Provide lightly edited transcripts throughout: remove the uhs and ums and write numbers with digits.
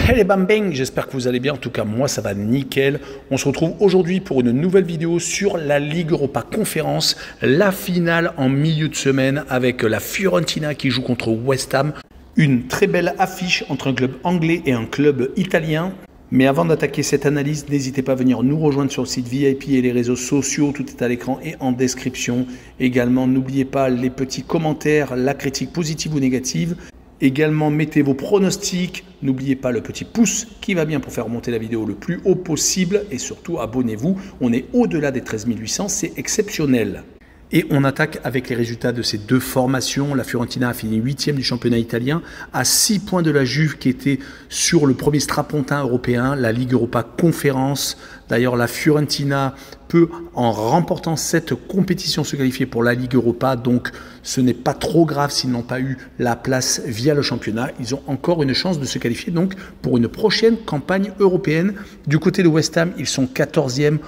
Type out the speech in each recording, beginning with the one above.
Hey les bambins, j'espère que vous allez bien, en tout cas moi ça va nickel. On se retrouve aujourd'hui pour une nouvelle vidéo sur la Ligue Europa Conférence, la finale en milieu de semaine avec la Fiorentina qui joue contre West Ham. Une très belle affiche entre un club anglais et un club italien. Mais avant d'attaquer cette analyse, n'hésitez pas à venir nous rejoindre sur le site VIP et les réseaux sociaux, tout est à l'écran et en description. Également, n'oubliez pas les petits commentaires, la critique positive ou négative. Également, mettez vos pronostics, n'oubliez pas le petit pouce qui va bien pour faire monter la vidéo le plus haut possible et surtout abonnez-vous, on est au-delà des 13 800, c'est exceptionnel. Et on attaque avec les résultats de ces deux formations. La Fiorentina a fini 8e du championnat italien, à 6 points de la Juve qui était sur le premier strapontin européen, la Ligue Europa Conférence. D'ailleurs, la Fiorentina peut, en remportant cette compétition, se qualifier pour la Ligue Europa. Donc, ce n'est pas trop grave s'ils n'ont pas eu la place via le championnat. Ils ont encore une chance de se qualifier donc pour une prochaine campagne européenne. Du côté de West Ham, ils sont 14e.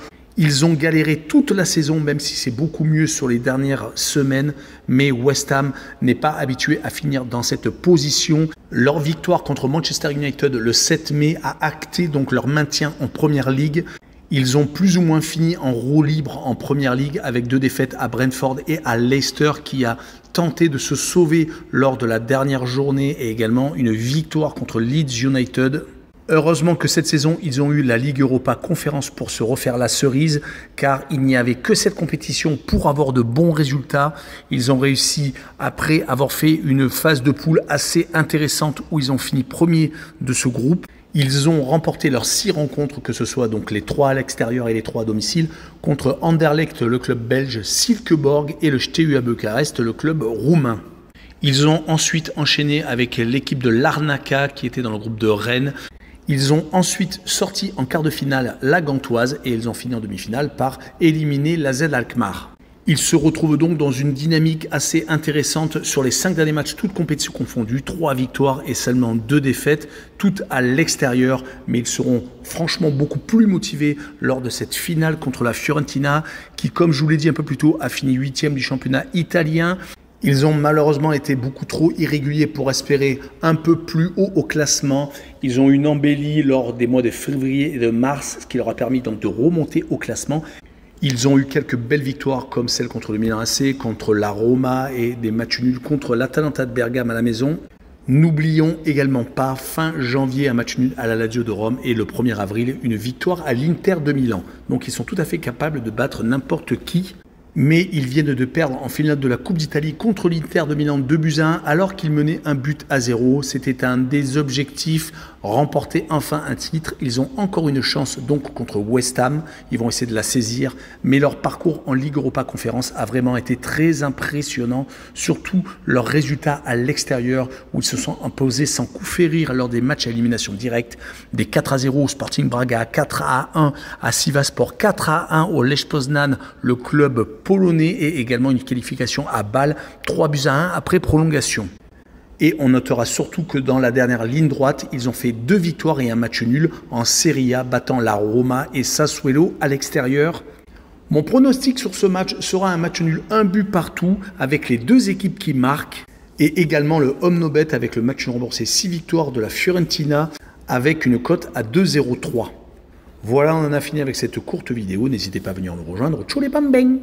Ils ont galéré toute la saison, même si c'est beaucoup mieux sur les dernières semaines. Mais West Ham n'est pas habitué à finir dans cette position. Leur victoire contre Manchester United le 7 mai a acté donc leur maintien en Première Ligue. Ils ont plus ou moins fini en roue libre en Première Ligue avec 2 défaites à Brentford et à Leicester qui a tenté de se sauver lors de la dernière journée et également une victoire contre Leeds United. Heureusement que cette saison, ils ont eu la Ligue Europa Conférence pour se refaire la cerise, car il n'y avait que cette compétition pour avoir de bons résultats. Ils ont réussi, après avoir fait une phase de poule assez intéressante où ils ont fini premier de ce groupe. Ils ont remporté leurs 6 rencontres, que ce soit donc les 3 à l'extérieur et les 3 à domicile, contre Anderlecht, le club belge, Silkeborg et le Steaua Bucarest, le club roumain. Ils ont ensuite enchaîné avec l'équipe de Larnaca qui était dans le groupe de Rennes. Ils ont ensuite sorti en quart de finale la Gantoise et ils ont fini en demi-finale par éliminer la Z Alkmaar. Ils se retrouvent donc dans une dynamique assez intéressante sur les 5 derniers matchs, toutes compétitions confondues, 3 victoires et seulement 2 défaites, toutes à l'extérieur, mais ils seront franchement beaucoup plus motivés lors de cette finale contre la Fiorentina qui, comme je vous l'ai dit un peu plus tôt, a fini 8e du championnat italien. Ils ont malheureusement été beaucoup trop irréguliers pour espérer un peu plus haut au classement. Ils ont eu une embellie lors des mois de février et de mars, ce qui leur a permis donc de remonter au classement. Ils ont eu quelques belles victoires comme celle contre le Milan AC, contre la Roma et des matchs nuls contre l'Atalanta de Bergame à la maison. N'oublions également pas, fin janvier, un match nul à la Lazio de Rome et le 1er avril, une victoire à l'Inter de Milan. Donc ils sont tout à fait capables de battre n'importe qui. Mais ils viennent de perdre en finale de la Coupe d'Italie contre l'Inter de Milan 2-1 alors qu'ils menaient 1-0. C'était un des objectifs, remporter enfin un titre. Ils ont encore une chance donc contre West Ham. Ils vont essayer de la saisir. Mais leur parcours en Ligue Europa Conférence a vraiment été très impressionnant. Surtout leurs résultats à l'extérieur où ils se sont imposés sans coup férir lors des matchs à élimination directe. Des 4-0 au Sporting Braga, 4-1 à Sivasspor, 4-1 au Lech Poznan, le club polonais, et également une qualification à Bâle, 3-1 après prolongation. Et on notera surtout que dans la dernière ligne droite, ils ont fait 2 victoires et un match nul en Serie A, battant la Roma et Sassuolo à l'extérieur. Mon pronostic sur ce match sera un match nul, 1 but partout, avec les 2 équipes qui marquent, et également le home no bet avec le match nul remboursé 6 victoires de la Fiorentina, avec une cote à 2,03. Voilà, on en a fini avec cette courte vidéo. N'hésitez pas à venir nous rejoindre. Tchou les bambins!